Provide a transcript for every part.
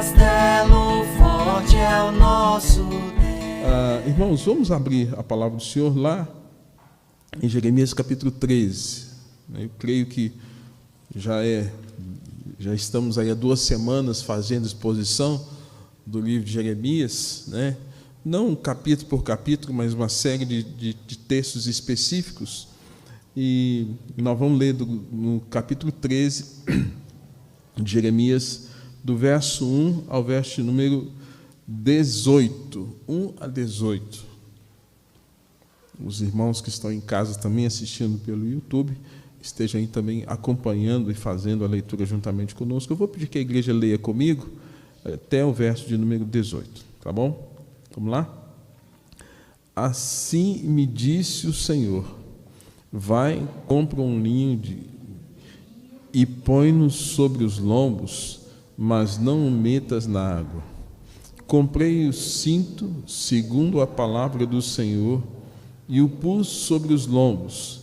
castelo forte é o nosso Deus. Irmãos, vamos abrir a palavra do Senhor lá em Jeremias capítulo 13. Eu creio que já estamos aí há 2 semanas fazendo exposição do livro de Jeremias, né? Não capítulo por capítulo, mas uma série de textos específicos. E nós vamos ler no capítulo 13 de Jeremias, do verso 1 ao verso número 18. 1 a 18. Os irmãos que estão em casa também assistindo pelo YouTube, estejam aí também acompanhando e fazendo a leitura juntamente conosco. Eu vou pedir que a igreja leia comigo até o verso de número 18, tá bom? Vamos lá? Assim me disse o Senhor: vai, compra um linho e põe-no sobre os lombos, mas não o metas na água. Comprei o cinto, segundo a palavra do Senhor, e o pus sobre os lombos.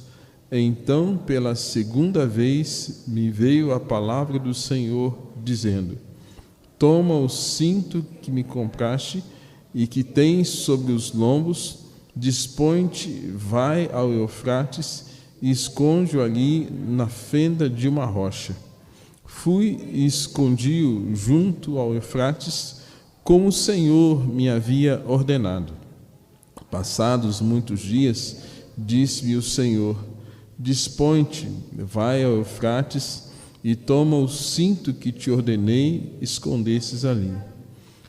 Então, pela segunda vez, me veio a palavra do Senhor, dizendo: toma o cinto que me compraste e que tens sobre os lombos, dispõe-te, vai ao Eufrates e esconde-o ali na fenda de uma rocha. Fui e escondi-o junto ao Eufrates, como o Senhor me havia ordenado. Passados muitos dias, disse-me o Senhor: dispõe-te, vai ao Eufrates e toma o cinto que te ordenei escondesses ali.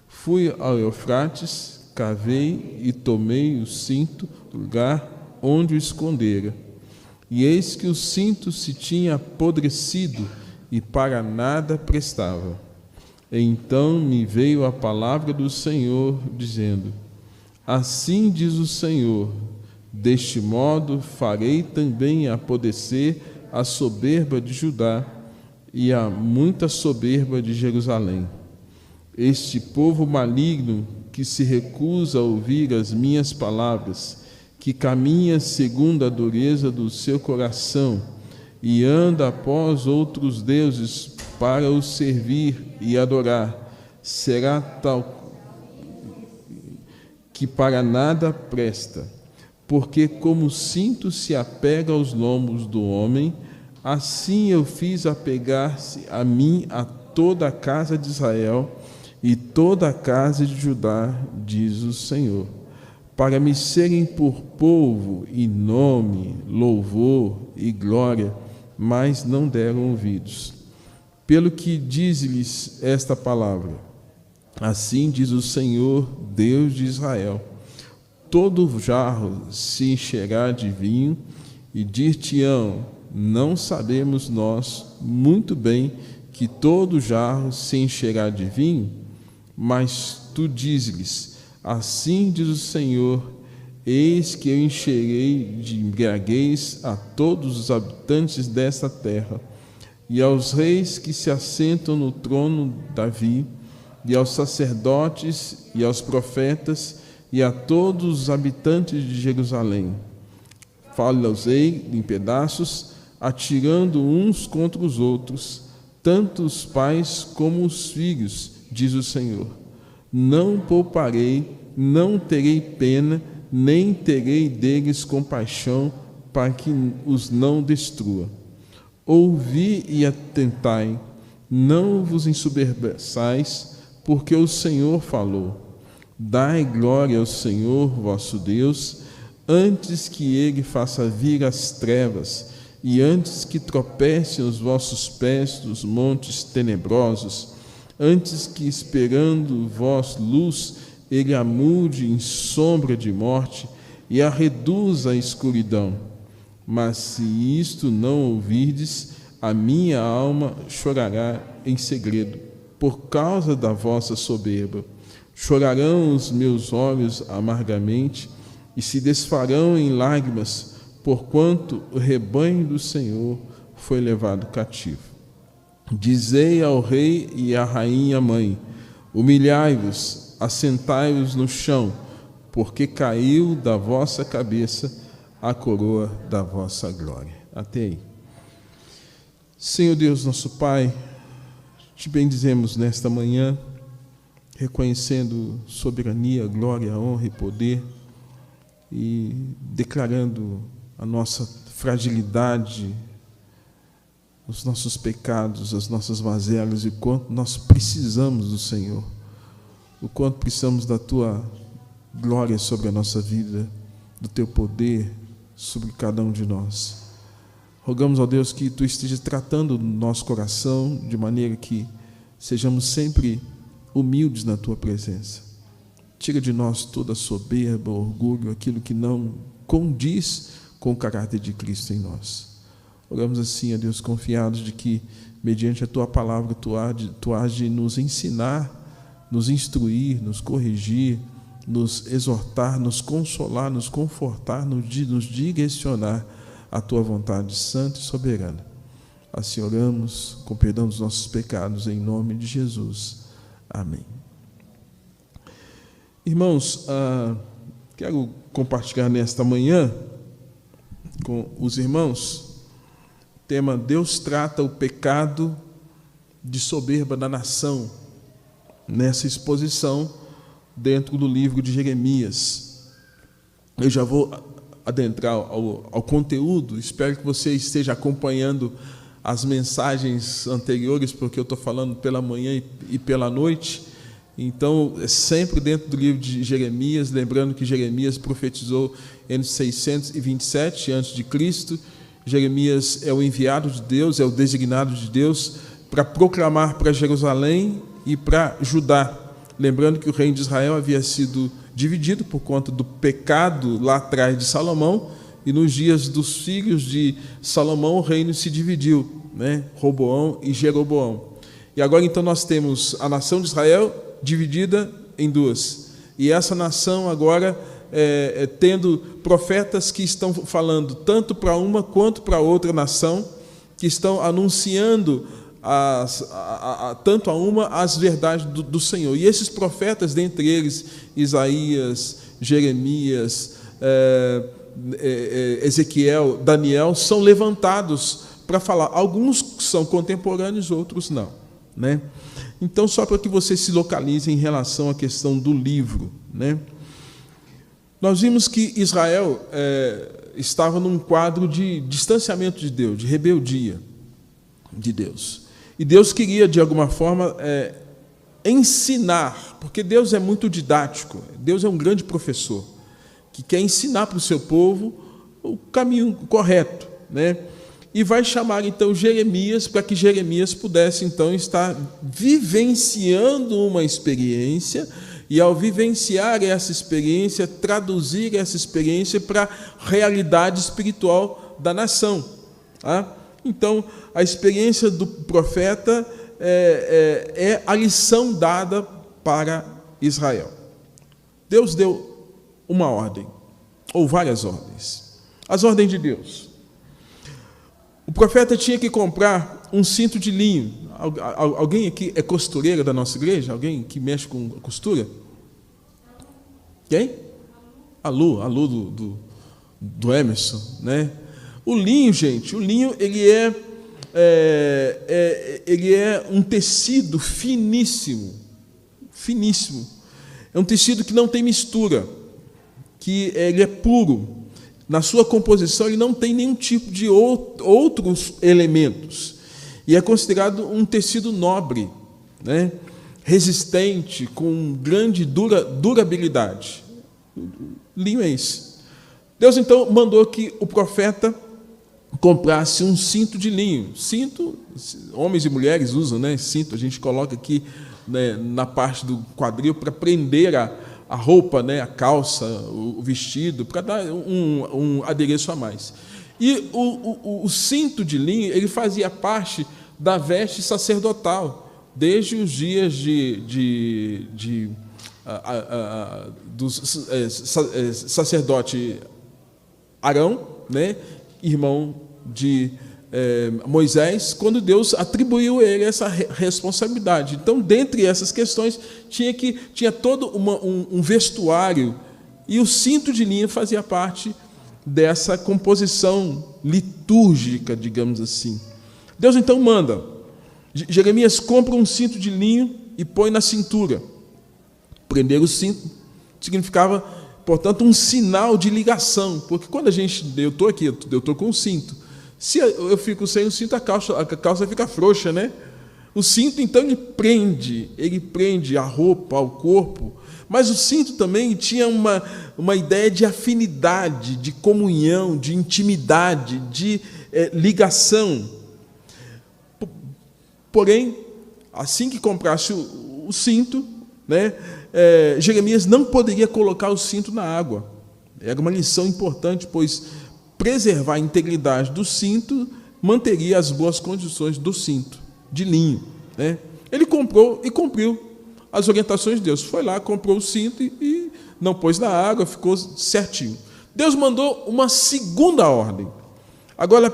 Fui ao Eufrates, cavei e tomei o cinto do lugar onde o escondera. E eis que o cinto se tinha apodrecido e para nada prestava. Então me veio a palavra do Senhor, dizendo: assim diz o Senhor, deste modo farei também apodrecer a soberba de Judá e a muita soberba de Jerusalém. Este povo maligno que se recusa a ouvir as minhas palavras, que caminha segundo a dureza do seu coração e anda após outros deuses para os servir e adorar, será tal que para nada presta. Porque como o cinto se apega aos lombos do homem, assim eu fiz apegar-se a mim a toda a casa de Israel e toda a casa de Judá, diz o Senhor, para me serem por povo e nome, louvor e glória, mas não deram ouvidos. Pelo que diz-lhes esta palavra: assim diz o Senhor, Deus de Israel: todo jarro se encherá de vinho, e dir-te-ão: não sabemos nós muito bem que todo jarro se encherá de vinho? Mas tu diz-lhes: assim diz o Senhor, eis que eu encherei de embriaguez a todos os habitantes desta terra, e aos reis que se assentam no trono Davi, e aos sacerdotes, e aos profetas, e a todos os habitantes de Jerusalém. Fá-los-ei em pedaços, atirando uns contra os outros, tanto os pais como os filhos, diz o Senhor. Não pouparei, não terei pena, nem terei deles compaixão, para que os não destrua. Ouvi e atentai, não vos ensoberbeçais, porque o Senhor falou. Dai glória ao Senhor vosso Deus, antes que Ele faça vir as trevas, e antes que tropecem os vossos pés dos montes tenebrosos, antes que, esperando vós luz, Ele a mude em sombra de morte, e a reduza à escuridão. Mas se isto não ouvirdes, a minha alma chorará em segredo, por causa da vossa soberba. Chorarão os meus olhos amargamente, e se desfarão em lágrimas, porquanto o rebanho do Senhor foi levado cativo. Dizei ao rei e à rainha mãe: humilhai-vos, assentai-vos no chão, porque caiu da vossa cabeça a coroa da vossa glória. Até aí. Senhor Deus, nosso Pai, te bendizemos nesta manhã, reconhecendo soberania, glória, honra e poder e declarando a nossa fragilidade, os nossos pecados, as nossas mazelas e o quanto nós precisamos do Senhor, o quanto precisamos da Tua glória sobre a nossa vida, do Teu poder sobre cada um de nós. Rogamos, ó Deus, que Tu estejas tratando o nosso coração de maneira que sejamos sempre humildes na Tua presença. Tira de nós toda soberba, orgulho, aquilo que não condiz com o caráter de Cristo em nós. Oramos assim, ó Deus, confiados de que, mediante a Tua palavra, Tu hás de nos ensinar, nos instruir, nos corrigir, nos exortar, nos consolar, nos confortar, nos direcionar à Tua vontade santa e soberana. Assim oramos, com perdão dos nossos pecados, em nome de Jesus. Amém. Irmãos, quero compartilhar nesta manhã com os irmãos o tema: Deus trata o pecado de soberba da nação, nessa exposição dentro do livro de Jeremias. Eu já vou adentrar ao conteúdo, espero que você esteja acompanhando as mensagens anteriores, porque eu estou falando pela manhã e pela noite. Então, é sempre dentro do livro de Jeremias, lembrando que Jeremias profetizou em 627 a.C. Jeremias é o enviado de Deus, é o designado de Deus para proclamar para Jerusalém e para Judá. Lembrando que o reino de Israel havia sido dividido por conta do pecado lá atrás de Salomão, e nos dias dos filhos de Salomão o reino se dividiu, né? Roboão e Jeroboão. E agora então nós temos a nação de Israel dividida em duas. E essa nação agora tendo profetas que estão falando tanto para uma quanto para outra nação, que estão anunciando tanto a uma as verdades do Senhor. E esses profetas, dentre eles Isaías, Jeremias, Ezequiel, Daniel, são levantados para falar. Alguns são contemporâneos, outros não, né? Então, só para que você se localize em relação à questão do livro, né? Nós vimos que Israel estava num quadro de distanciamento de Deus, de rebeldia de Deus. E Deus queria, de alguma forma, ensinar, porque Deus é muito didático, Deus é um grande professor, que quer ensinar para o seu povo o caminho correto, né? E vai chamar, então, Jeremias, para que Jeremias pudesse, então, estar vivenciando uma experiência, e, ao vivenciar essa experiência, traduzir essa experiência para a realidade espiritual da nação. Tá? Então, a experiência do profeta é a lição dada para Israel. Deus deu uma ordem, ou várias ordens. As ordens de Deus. O profeta tinha que comprar um cinto de linho. Alguém aqui é costureira da nossa igreja? Alguém que mexe com costura? Quem? A Lu do Emerson, né? O linho, gente, ele é um tecido finíssimo. É um tecido que não tem mistura, que ele é puro. Na sua composição, ele não tem nenhum tipo de outros elementos. E é considerado um tecido nobre, né? Resistente, com grande durabilidade. Linho é esse. Deus, então, mandou que o profeta comprasse um cinto de linho. Cinto, homens e mulheres usam, né? Cinto, a gente coloca aqui, né, na parte do quadril para prender a roupa, né, a calça, o vestido, para dar um adereço a mais. E o cinto de linho, ele fazia parte da veste sacerdotal, desde os dias do sacerdote Arão, né, irmão de Moisés, quando Deus atribuiu a ele essa responsabilidade. Então, dentre essas questões, tinha todo um vestuário, e o cinto de linho fazia parte dessa composição litúrgica, digamos assim. Deus, então, manda. Jeremias compra um cinto de linho e põe na cintura. Prender o cinto significava, portanto, um sinal de ligação, porque quando eu estou aqui, eu estou com o cinto. Se eu fico sem o cinto, a calça fica frouxa, né? O cinto, então, ele prende a roupa ao corpo, mas o cinto também tinha uma ideia de afinidade, de comunhão, de intimidade, de ligação. Porém, assim que comprasse o cinto, né, Jeremias não poderia colocar o cinto na água. Era uma lição importante, pois preservar a integridade do cinto manteria as boas condições do cinto de linho, né? Ele comprou e cumpriu as orientações de Deus. Foi lá, comprou o cinto e não pôs na água, ficou certinho. Deus mandou uma segunda ordem. Agora,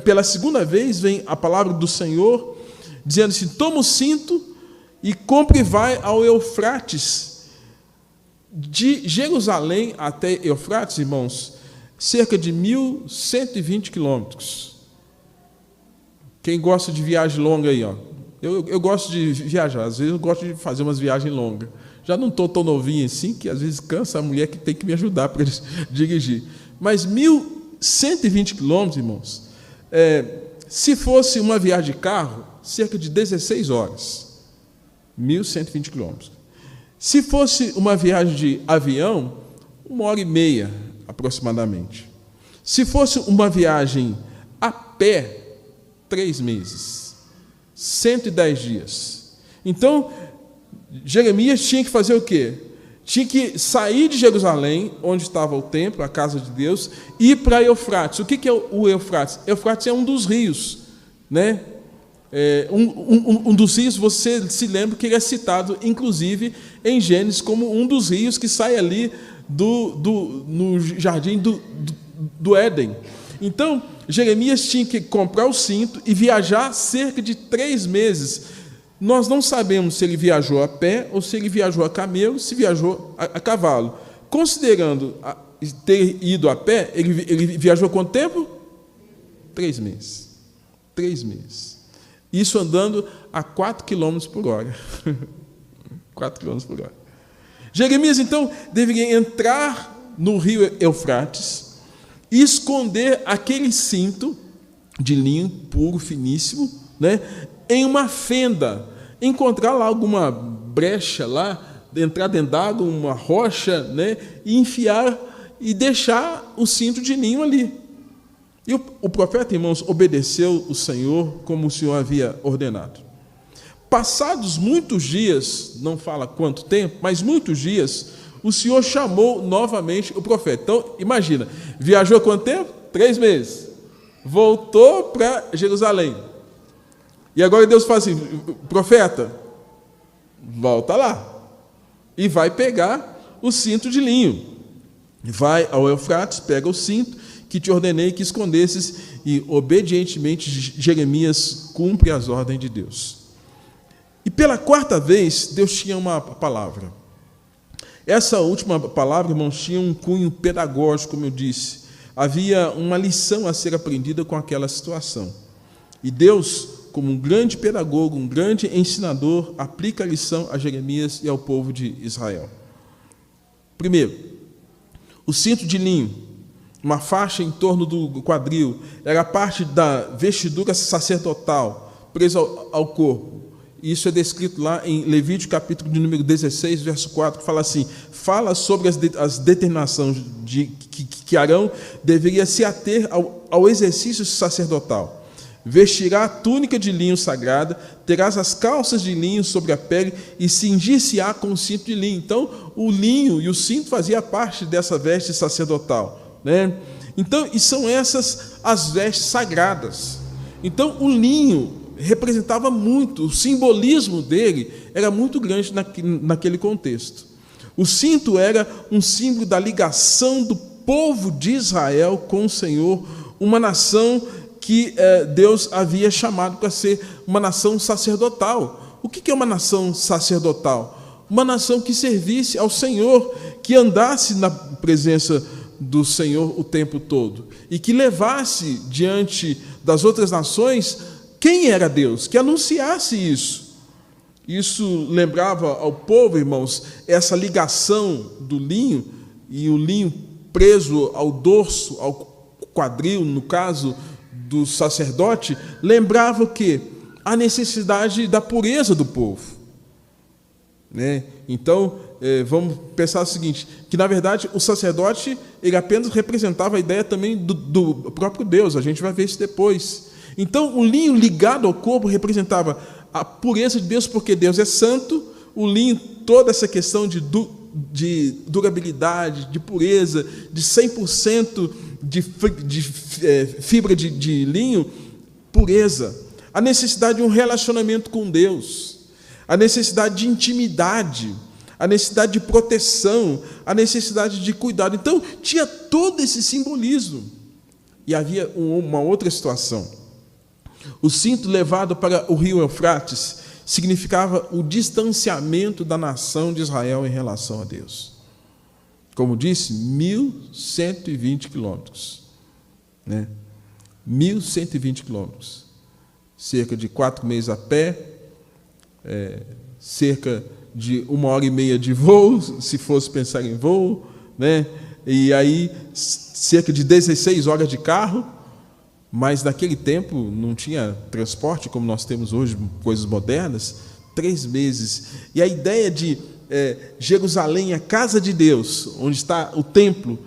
pela segunda vez, vem a palavra do Senhor, dizendo assim: toma o cinto e compre e vai ao Eufrates. De Jerusalém até Eufrates, irmãos, cerca de 1.120 quilômetros. Quem gosta de viagem longa aí, ó. Eu gosto de viajar, às vezes eu gosto de fazer umas viagens longas. Já não estou tão novinho assim, que às vezes cansa a mulher que tem que me ajudar para dirigir. Mas 1.120 quilômetros, irmãos, se fosse uma viagem de carro, cerca de 16 horas. 1.120 quilômetros. Se fosse uma viagem de avião, 1h30, aproximadamente. Se fosse uma viagem a pé, 3 meses, 110 dias. Então, Jeremias tinha que fazer o quê? Tinha que sair de Jerusalém, onde estava o templo, a casa de Deus, e ir para Eufrates. O que é o Eufrates? Eufrates é um dos rios, né? Um dos rios, você se lembra que ele é citado, inclusive, em Gênesis, como um dos rios que sai ali no jardim do Éden. Então, Jeremias tinha que comprar o cinto e viajar cerca de 3 meses. Nós não sabemos se ele viajou a pé ou se ele viajou a camelo, se viajou a cavalo. Considerando ter ido a pé, ele viajou quanto tempo? 3 meses. 3 meses. Isso andando a 4 km por hora. 4 km por hora. Jeremias, então, deveria entrar no rio Eufrates e esconder aquele cinto de linho puro, finíssimo, né, em uma fenda, encontrar lá alguma brecha lá, entrar dentro d'água, uma rocha, né, e enfiar e deixar o cinto de linho ali. E o profeta, irmãos, obedeceu o Senhor como o Senhor havia ordenado. Passados muitos dias, não fala quanto tempo, mas muitos dias, o Senhor chamou novamente o profeta. Então, imagina, viajou quanto tempo? 3 meses. Voltou para Jerusalém. E agora Deus fala assim: profeta, volta lá. E vai pegar o cinto de linho. Vai ao Eufrates, pega o cinto que te ordenei que escondesses, e obedientemente Jeremias cumpre as ordens de Deus. E pela 4ª vez, Deus tinha uma palavra. Essa última palavra, irmãos, tinha um cunho pedagógico, como eu disse. Havia uma lição a ser aprendida com aquela situação. E Deus, como um grande pedagogo, um grande ensinador, aplica a lição a Jeremias e ao povo de Israel. Primeiro, o cinto de linho, uma faixa em torno do quadril, era parte da vestidura sacerdotal, presa ao corpo. Isso é descrito lá em Levítico, capítulo de número 16, verso 4, que fala assim: fala sobre as determinações que Arão deveria se ater ao exercício sacerdotal. Vestirá a túnica de linho sagrada, terás as calças de linho sobre a pele e cingir-se-á com o cinto de linho. Então, o linho e o cinto fazia parte dessa veste sacerdotal, né? Então, e são essas as vestes sagradas. Então, o linho representava muito, o simbolismo dele era muito grande naquele contexto. O cinto era um símbolo da ligação do povo de Israel com o Senhor, uma nação que Deus havia chamado para ser uma nação sacerdotal. O que é uma nação sacerdotal? Uma nação que servisse ao Senhor, que andasse na presença do Senhor o tempo todo e que levasse diante das outras nações quem era Deus, que anunciasse isso. Isso lembrava ao povo, irmãos, essa ligação do linho, e o linho preso ao dorso, ao quadril, no caso do sacerdote, lembrava o quê? A necessidade da pureza do povo. Né? Então, vamos pensar o seguinte, que na verdade o sacerdote ele apenas representava a ideia também do próprio Deus, a gente vai ver isso depois. Então, o linho ligado ao corpo representava a pureza de Deus, porque Deus é santo, o linho, toda essa questão de durabilidade, de pureza, de 100% de fibra de linho, pureza. A necessidade de um relacionamento com Deus, a necessidade de intimidade, a necessidade de proteção, a necessidade de cuidado. Então, tinha todo esse simbolismo. E havia uma outra situação. O cinto levado para o rio Eufrates significava o distanciamento da nação de Israel em relação a Deus. Como disse, 1.120 quilômetros. Né? 1.120 quilômetros. Cerca de 4 meses a pé, cerca de 1h30 de voo, se fosse pensar em voo, né? E aí cerca de 16 horas de carro, mas naquele tempo não tinha transporte como nós temos hoje, coisas modernas, 3 meses. E a ideia de Jerusalém, a casa de Deus, onde está o templo,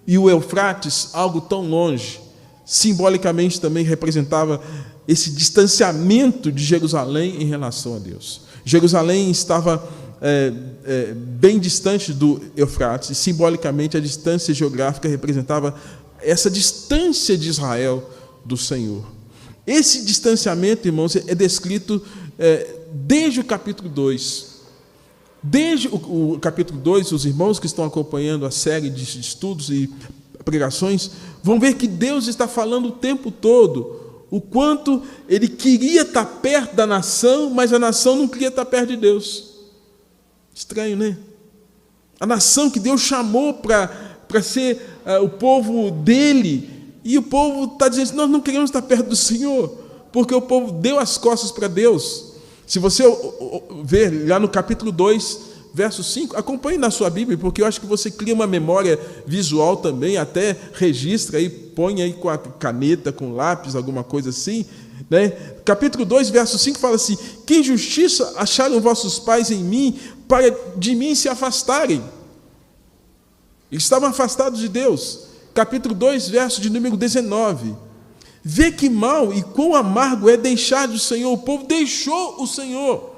e o Eufrates, algo tão longe, simbolicamente também representava esse distanciamento de Jerusalém em relação a Deus. Jerusalém estava bem distante do Eufrates, e simbolicamente a distância geográfica representava essa distância de Israel do Senhor. Esse distanciamento, irmãos, é descrito desde o capítulo 2. Desde o capítulo 2, os irmãos que estão acompanhando a série de estudos e pregações vão ver que Deus está falando o tempo todo o quanto Ele queria estar perto da nação, mas a nação não queria estar perto de Deus. Estranho, né? A nação que Deus chamou para ser o povo dele, e o povo está dizendo, nós não queremos estar perto do Senhor, porque o povo deu as costas para Deus. Se você ver lá no capítulo 2, verso 5, acompanhe na sua Bíblia, porque eu acho que você cria uma memória visual também, até registra aí, põe aí com a caneta, com lápis, alguma coisa assim, né? Capítulo 2, verso 5 fala assim, que injustiça acharam vossos pais em mim, para de mim se afastarem. Eles estavam afastados de Deus. Capítulo 2, verso de número 19. Vê que mal e quão amargo é deixar do Senhor. O povo deixou o Senhor.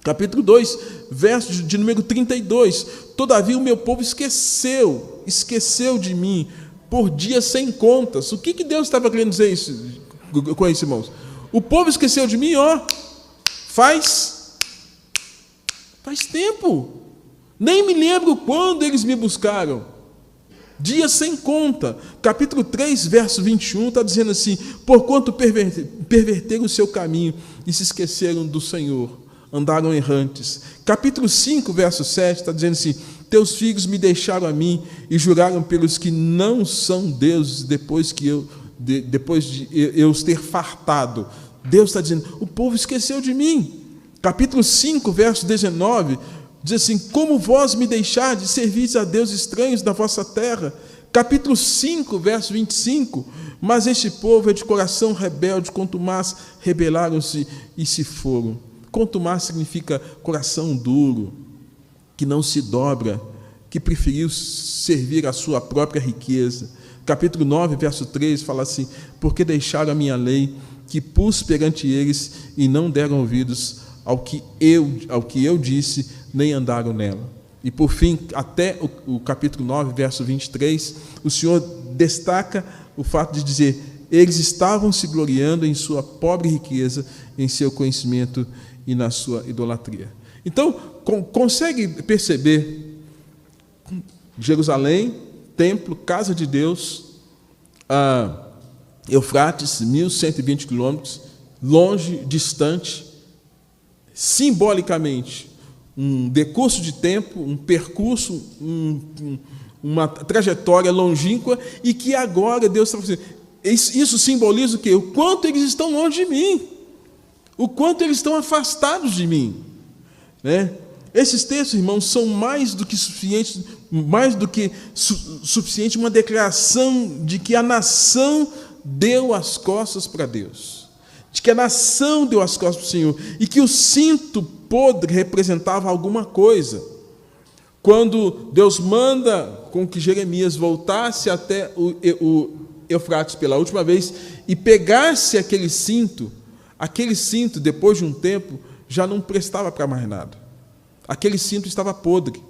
Capítulo 2, verso de número 32. Todavia o meu povo esqueceu de mim por dias sem contas. O que Deus estava querendo dizer com isso, irmãos? O povo esqueceu de mim, faz tempo. Nem me lembro quando eles me buscaram. Dias sem conta. Capítulo 3, verso 21, está dizendo assim, porquanto perverteram o seu caminho e se esqueceram do Senhor, andaram errantes. Capítulo 5, verso 7, está dizendo assim, teus filhos me deixaram a mim e juraram pelos que não são deuses depois de eu os ter fartado. Deus está dizendo, o povo esqueceu de mim. Capítulo 5, verso 19, diz assim, como vós me deixardes, servis a deuses estranhos da vossa terra. Capítulo 5, verso 25, mas este povo é de coração rebelde, contumaz rebelaram-se e se foram. Contumaz significa coração duro, que não se dobra, que preferiu servir a sua própria riqueza. Capítulo 9, verso 3, fala assim, porque deixaram a minha lei, que pus perante eles, e não deram ouvidos ao que eu disse, nem andaram nela. E por fim, até o capítulo 9, verso 23, o Senhor destaca o fato de dizer, eles estavam se gloriando em sua pobre riqueza, em seu conhecimento e na sua idolatria. Então, consegue perceber Jerusalém, templo, casa de Deus, Eufrates, 1.120 quilômetros, longe, distante, simbolicamente, um decurso de tempo, um percurso, uma trajetória longínqua, e que agora Deus está fazendo. Isso simboliza o quê? O quanto eles estão longe de mim, o quanto eles estão afastados de mim. né? Esses textos, irmãos, são mais do que suficiente uma declaração de que a nação deu as costas para Deus, de que a nação deu as costas para o Senhor, e que o cinto podre representava alguma coisa. Quando Deus manda com que Jeremias voltasse até o Eufrates pela última vez e pegasse aquele cinto, depois de um tempo, já não prestava para mais nada. Aquele cinto estava podre.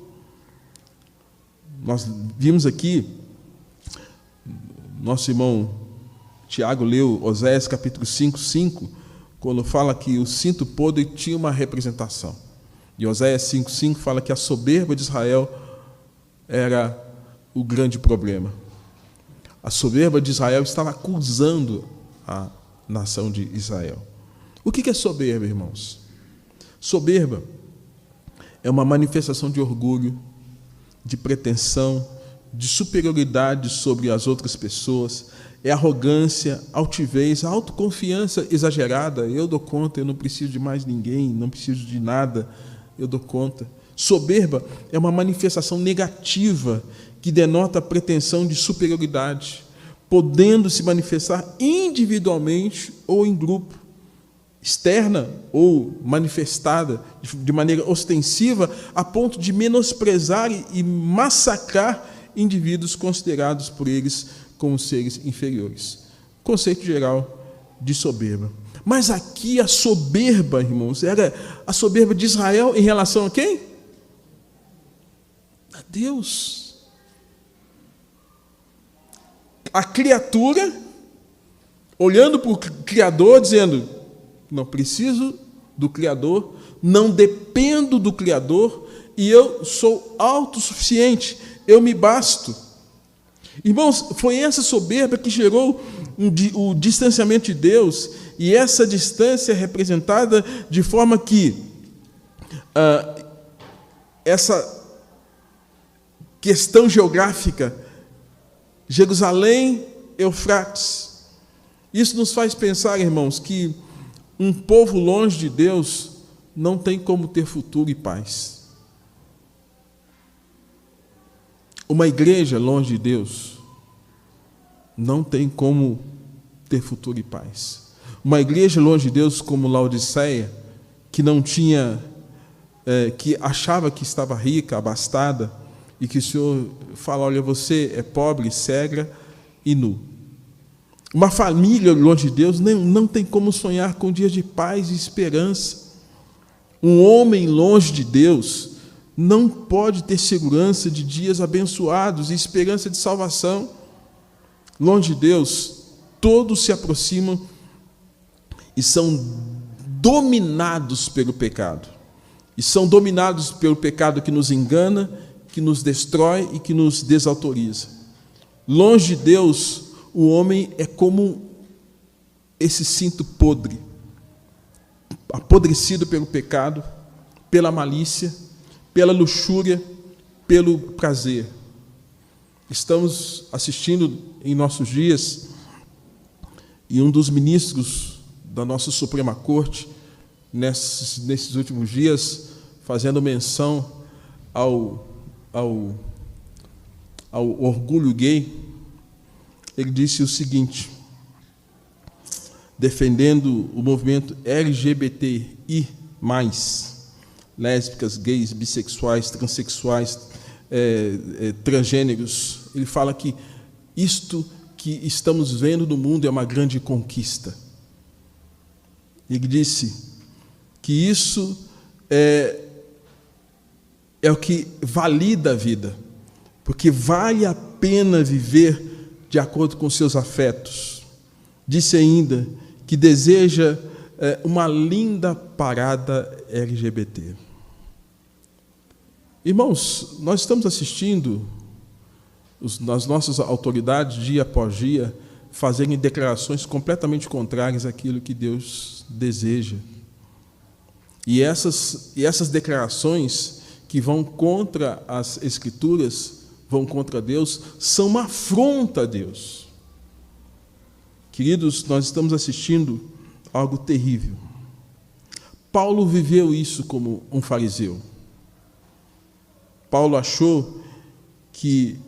Nós vimos aqui, nosso irmão Tiago leu Oséias capítulo 5:5, quando fala que o cinto podre tinha uma representação. E Oséias 5:5 fala que a soberba de Israel era o grande problema. A soberba de Israel estava acusando a nação de Israel. O que é soberba, irmãos? Soberba é uma manifestação de orgulho, de pretensão, de superioridade sobre as outras pessoas, é arrogância, altivez, autoconfiança exagerada. Eu dou conta, eu não preciso de mais ninguém, não preciso de nada, eu dou conta. Soberba é uma manifestação negativa que denota a pretensão de superioridade, podendo se manifestar individualmente ou em grupo, externa ou manifestada de maneira ostensiva, a ponto de menosprezar e massacrar indivíduos considerados por eles como seres inferiores. Conceito geral de soberba. Mas aqui a soberba, irmãos, era a soberba de Israel em relação a quem? A Deus. A criatura olhando para o Criador, dizendo: não preciso do Criador, não dependo do Criador, e eu sou autossuficiente, eu me basto. Irmãos, foi essa soberba que gerou o distanciamento de Deus, e essa distância é representada de forma que essa questão geográfica, Jerusalém, Eufrates, isso nos faz pensar, irmãos, que um povo longe de Deus não tem como ter futuro e paz. Uma igreja longe de Deus não tem como ter futuro e paz. Uma igreja longe de Deus como Laodiceia, que não tinha, que achava que estava rica, abastada, e que o Senhor fala: olha, você é pobre, cega e nu. Uma família longe de Deus não tem como sonhar com dias de paz e esperança. Um homem longe de Deus não pode ter segurança de dias abençoados e esperança de salvação. Longe de Deus, todos se aproximam e são dominados pelo pecado. E são dominados pelo pecado que nos engana, que nos destrói e que nos desautoriza. Longe de Deus, o homem é como esse cinto podre, apodrecido pelo pecado, pela malícia, pela luxúria, pelo prazer. Estamos assistindo em nossos dias, e um dos ministros da nossa Suprema Corte, nesses últimos dias, fazendo menção ao orgulho gay, ele disse o seguinte, defendendo o movimento LGBTI+, lésbicas, gays, bissexuais, transexuais, transgêneros. Ele fala que isto que estamos vendo no mundo é uma grande conquista. Ele disse que isso é o que valida a vida, porque vale a pena viver de acordo com seus afetos. Disse ainda que deseja uma linda parada LGBT. Irmãos, nós estamos assistindo as nossas autoridades, dia após dia, fazerem declarações completamente contrárias àquilo que Deus deseja. E essas declarações que vão contra as Escrituras, vão contra Deus, são uma afronta a Deus. Queridos, nós estamos assistindo algo terrível. Paulo viveu isso como um fariseu. Paulo achou que,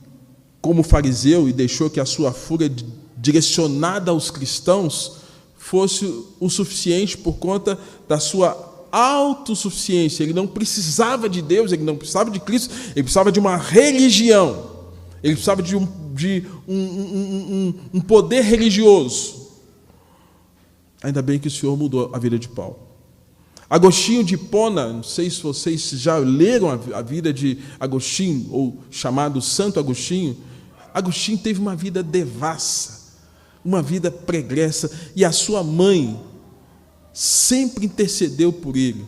como fariseu, e deixou que a sua fúria direcionada aos cristãos fosse o suficiente por conta da sua autossuficiência. Ele não precisava de Deus, ele não precisava de Cristo, ele precisava de uma religião, ele precisava de um poder religioso. Ainda bem que o Senhor mudou a vida de Paulo. Agostinho de Hipona, não sei se vocês já leram a vida de Agostinho, ou chamado Santo Agostinho. Agostinho teve uma vida devassa, uma vida pregressa, e a sua mãe sempre intercedeu por ele.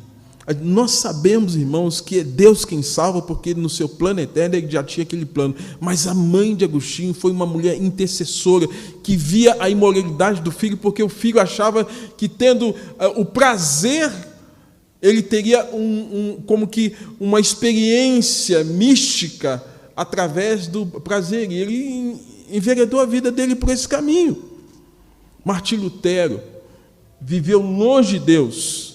Nós sabemos, irmãos, que é Deus quem salva, porque no seu plano eterno ele já tinha aquele plano. Mas a mãe de Agostinho foi uma mulher intercessora, que via a imoralidade do filho, porque o filho achava que, tendo o prazer, ele teria como que uma experiência mística através do prazer. E ele enveredou a vida dele por esse caminho. Martim Lutero viveu longe de Deus,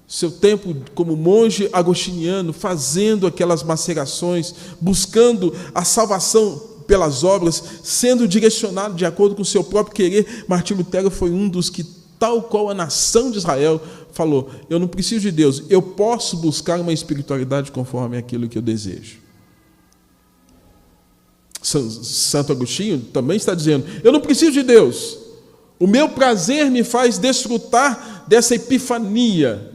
seu tempo como monge agostiniano, fazendo aquelas macerações, buscando a salvação pelas obras, sendo direcionado de acordo com o seu próprio querer. Martim Lutero foi um dos que, tal qual a nação de Israel, falou: eu não preciso de Deus, eu posso buscar uma espiritualidade conforme aquilo que eu desejo. Santo Agostinho também está dizendo: eu não preciso de Deus, o meu prazer me faz desfrutar dessa epifania.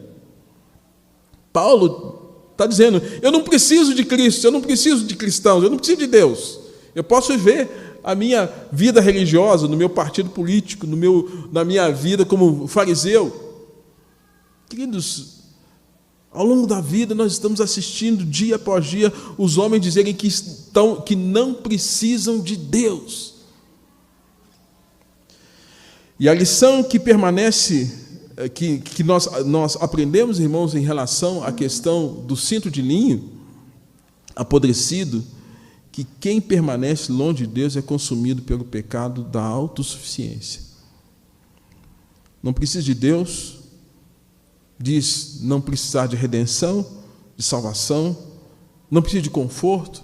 Paulo está dizendo: eu não preciso de Cristo, eu não preciso de cristãos, eu não preciso de Deus. Eu posso viver a minha vida religiosa, no meu partido político, na minha vida como fariseu. Queridos, ao longo da vida nós estamos assistindo dia após dia os homens dizerem que não precisam de Deus. E a lição que permanece, que nós aprendemos, irmãos, em relação à questão do cinto de linho apodrecido, que quem permanece longe de Deus é consumido pelo pecado da autossuficiência. Não precisa de Deus, diz não precisar de redenção, de salvação, não precisa de conforto,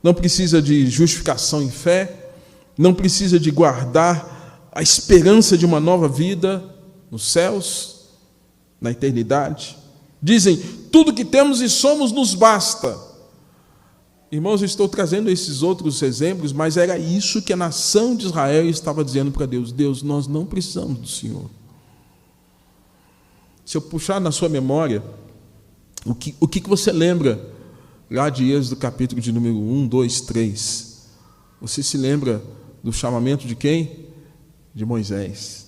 não precisa de justificação em fé, não precisa de guardar a esperança de uma nova vida nos céus, na eternidade. Dizem: tudo que temos e somos nos basta. Irmãos, eu estou trazendo esses outros exemplos, mas era isso que a nação de Israel estava dizendo para Deus: Deus, nós não precisamos do Senhor. Se eu puxar na sua memória, o que você lembra lá de Êxodo, capítulo de número 1, 2, 3? Você se lembra do chamamento de quem? De Moisés.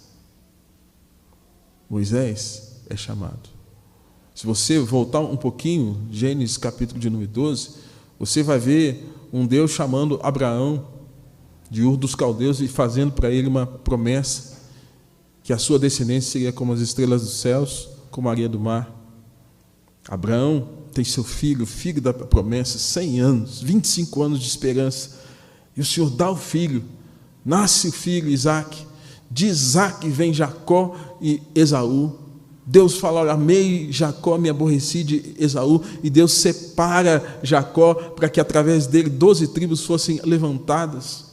Moisés é chamado. Se você voltar um pouquinho, Gênesis capítulo de número 12, você vai ver um Deus chamando Abraão de Ur dos Caldeus e fazendo para ele uma promessa, que a sua descendência seria como as estrelas dos céus, como a areia do mar. Abraão tem seu filho, o filho da promessa, 100 anos, 25 anos de esperança, e o Senhor dá o filho, nasce o filho Isaque, de Isaque vem Jacó e Esaú. Deus fala: olha, amei Jacó, me aborreci de Esaú, e Deus separa Jacó para que através dele 12 tribos fossem levantadas.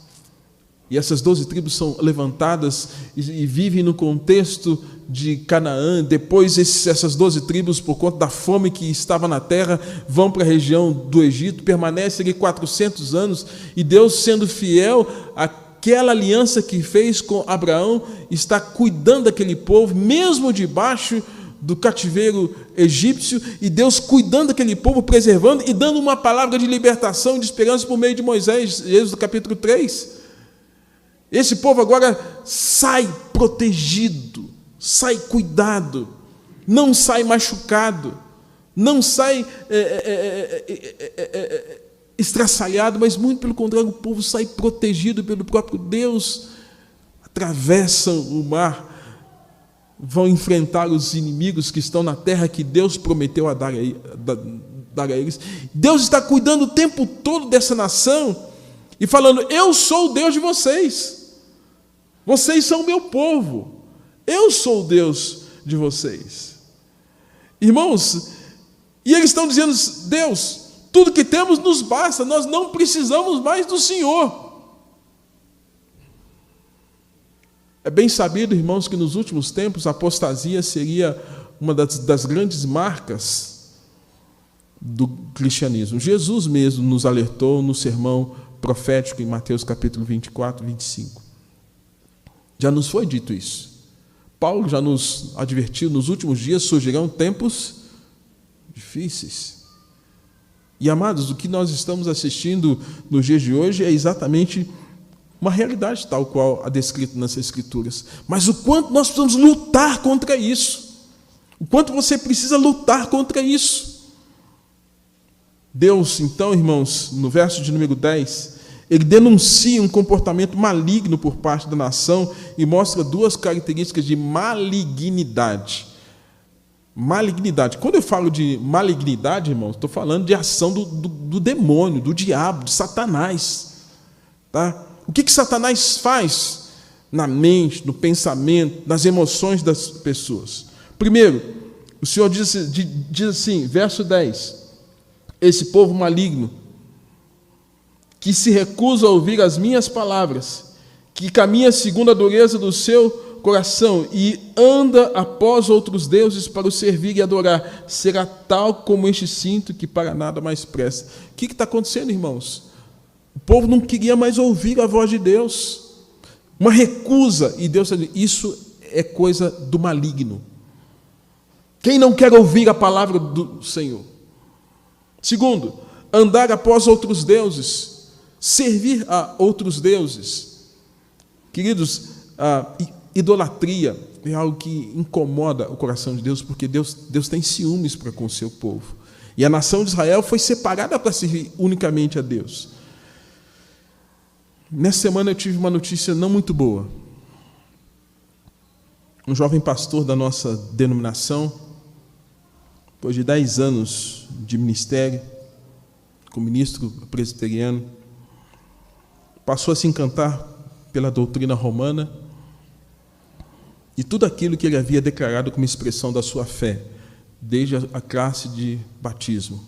E essas 12 tribos são levantadas e vivem no contexto de Canaã. Depois essas 12 tribos, por conta da fome que estava na terra, vão para a região do Egito, permanecem ali 400 anos, e Deus, sendo fiel àquela aliança que fez com Abraão, está cuidando daquele povo, mesmo debaixo do cativeiro egípcio, e Deus cuidando daquele povo, preservando e dando uma palavra de libertação e de esperança por meio de Moisés, Êxodo capítulo 3. Esse povo agora sai protegido, sai cuidado, não sai machucado, não sai estraçalhado, mas muito pelo contrário, o povo sai protegido pelo próprio Deus. Atravessam o mar, vão enfrentar os inimigos que estão na terra que Deus prometeu dar a eles. Deus está cuidando o tempo todo dessa nação e falando: eu sou o Deus de vocês. Vocês são o meu povo. Eu sou o Deus de vocês. Irmãos, e eles estão dizendo: Deus, tudo que temos nos basta, nós não precisamos mais do Senhor. É bem sabido, irmãos, que nos últimos tempos a apostasia seria uma das grandes marcas do cristianismo. Jesus mesmo nos alertou no sermão profético em Mateus capítulo 24, 25. Já nos foi dito isso. Paulo já nos advertiu: nos últimos dias surgirão tempos difíceis. E, amados, o que nós estamos assistindo nos dias de hoje é exatamente uma realidade tal qual a descrita nas Escrituras. Mas o quanto nós precisamos lutar contra isso. O quanto você precisa lutar contra isso. Deus, então, irmãos, no verso de número 10, ele denuncia um comportamento maligno por parte da nação e mostra duas características de malignidade. Malignidade. Quando eu falo de malignidade, irmãos, estou falando de ação do demônio, do diabo, de Satanás. Tá? O que Satanás faz na mente, no pensamento, nas emoções das pessoas? Primeiro, o Senhor diz assim, verso 10, esse povo maligno, que se recusa a ouvir as minhas palavras, que caminha segundo a dureza do seu coração e anda após outros deuses para o servir e adorar, será tal como este cinto que para nada mais presta. O que está acontecendo, irmãos? O povo não queria mais ouvir a voz de Deus. Uma recusa. E Deus está dizendo: isso é coisa do maligno. Quem não quer ouvir a palavra do Senhor? Segundo, andar após outros deuses. Servir a outros deuses. Queridos, a idolatria é algo que incomoda o coração de Deus, porque Deus tem ciúmes para com o seu povo. E a nação de Israel foi separada para servir unicamente a Deus. Nessa semana eu tive uma notícia não muito boa. Um jovem pastor da nossa denominação, depois de 10 anos de ministério, como ministro presbiteriano, passou a se encantar pela doutrina romana e tudo aquilo que ele havia declarado como expressão da sua fé, desde a classe de batismo,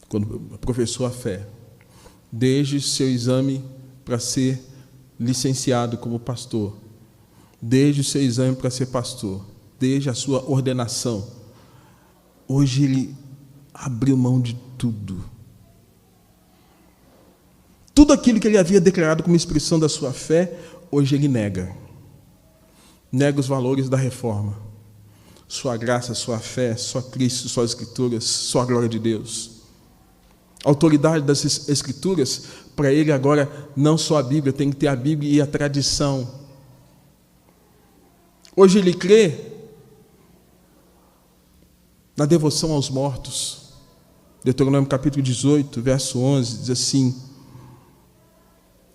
quando professou a fé, desde seu exame para ser licenciado como pastor, desde o seu exame para ser pastor, desde a sua ordenação. Hoje ele abriu mão de tudo. Tudo aquilo que ele havia declarado como expressão da sua fé, hoje ele nega. Nega os valores da reforma. Sua graça, sua fé, só Cristo, só as Escrituras, só a glória de Deus. A autoridade das Escrituras, para ele agora, não só a Bíblia, tem que ter a Bíblia e a tradição. Hoje ele crê na devoção aos mortos. Deuteronômio capítulo 18, verso 11, diz assim,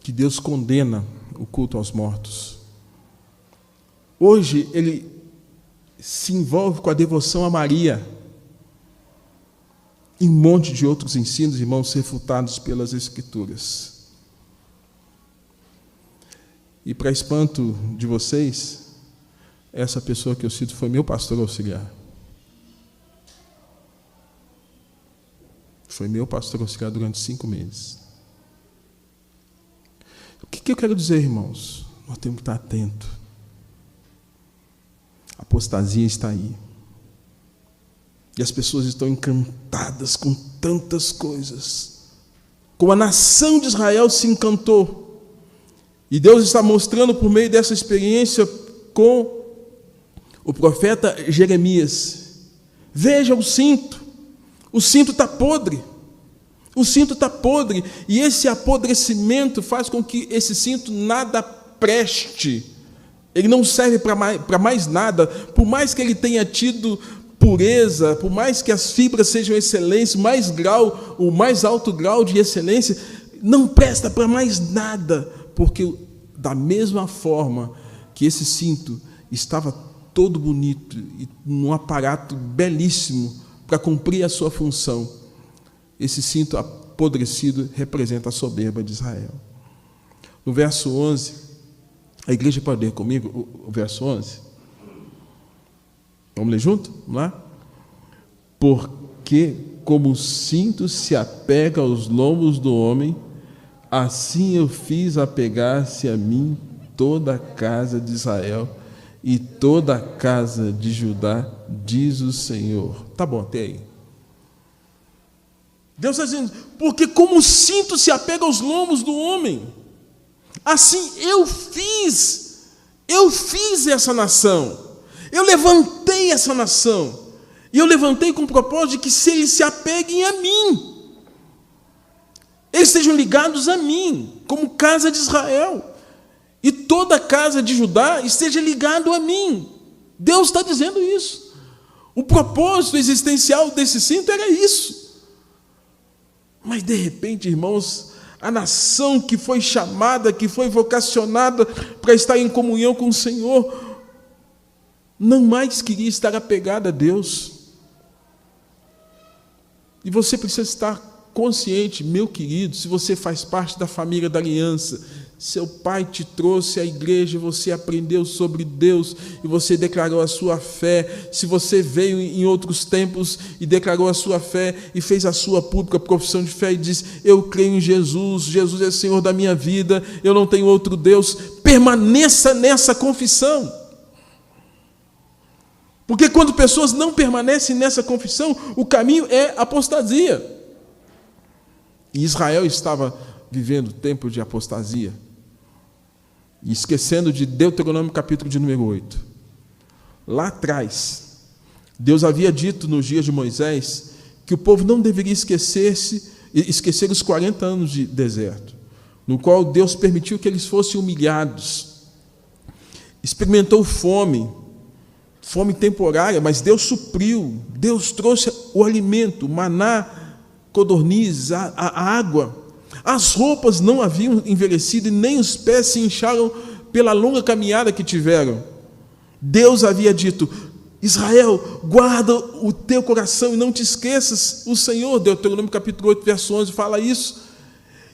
que Deus condena o culto aos mortos. Hoje ele se envolve com a devoção a Maria, e um monte de outros ensinos, irmãos, refutados pelas Escrituras. E para espanto de vocês, essa pessoa que eu cito foi meu pastor auxiliar. Foi meu pastor auxiliar durante 5 meses. O que eu quero dizer, irmãos? Nós temos que estar atentos. A apostasia está aí. E as pessoas estão encantadas com tantas coisas. Como a nação de Israel se encantou. E Deus está mostrando por meio dessa experiência com o profeta Jeremias. Veja o cinto. O cinto está podre. O cinto está podre. E esse apodrecimento faz com que esse cinto nada preste. Ele não serve para mais nada. Por mais que ele tenha tido pureza, por mais que as fibras sejam excelentes, o mais alto grau de excelência, não presta para mais nada, porque da mesma forma que esse cinto estava todo bonito e num aparato belíssimo para cumprir a sua função, esse cinto apodrecido representa a soberba de Israel. No verso 11, a igreja pode ler comigo o verso 11? Vamos ler junto? Vamos lá? Porque como o cinto se apega aos lombos do homem, assim eu fiz apegar-se a mim toda a casa de Israel e toda a casa de Judá, diz o Senhor. Tá bom, até aí. Deus está dizendo, porque como o cinto se apega aos lombos do homem, assim eu fiz essa nação, eu levantei essa nação, e eu levantei com o propósito de que se eles se apeguem a mim, eles sejam ligados a mim, como casa de Israel, e toda a casa de Judá esteja ligado a mim. Deus está dizendo isso. O propósito existencial desse cinto era isso. Mas, de repente, irmãos, a nação que foi chamada, que foi vocacionada para estar em comunhão com o Senhor, não mais queria estar apegada a Deus. E você precisa estar consciente, meu querido, se você faz parte da família da aliança, seu pai te trouxe à igreja, você aprendeu sobre Deus e você declarou a sua fé. Se você veio em outros tempos e declarou a sua fé e fez a sua pública profissão de fé e diz, eu creio em Jesus, Jesus é Senhor da minha vida, eu não tenho outro Deus, permaneça nessa confissão. Porque quando pessoas não permanecem nessa confissão, o caminho é apostasia. E Israel estava vivendo tempo de apostasia, e esquecendo de Deuteronômio capítulo de número 8. Lá atrás, Deus havia dito nos dias de Moisés que o povo não deveria esquecer os 40 anos de deserto, no qual Deus permitiu que eles fossem humilhados. Experimentou fome temporária, mas Deus supriu, Deus trouxe o alimento, o maná, codornizes, a água. As roupas não haviam envelhecido e nem os pés se incharam pela longa caminhada que tiveram. Deus havia dito, Israel, guarda o teu coração e não te esqueças o Senhor. Deuteronômio capítulo 8, verso 11 fala isso.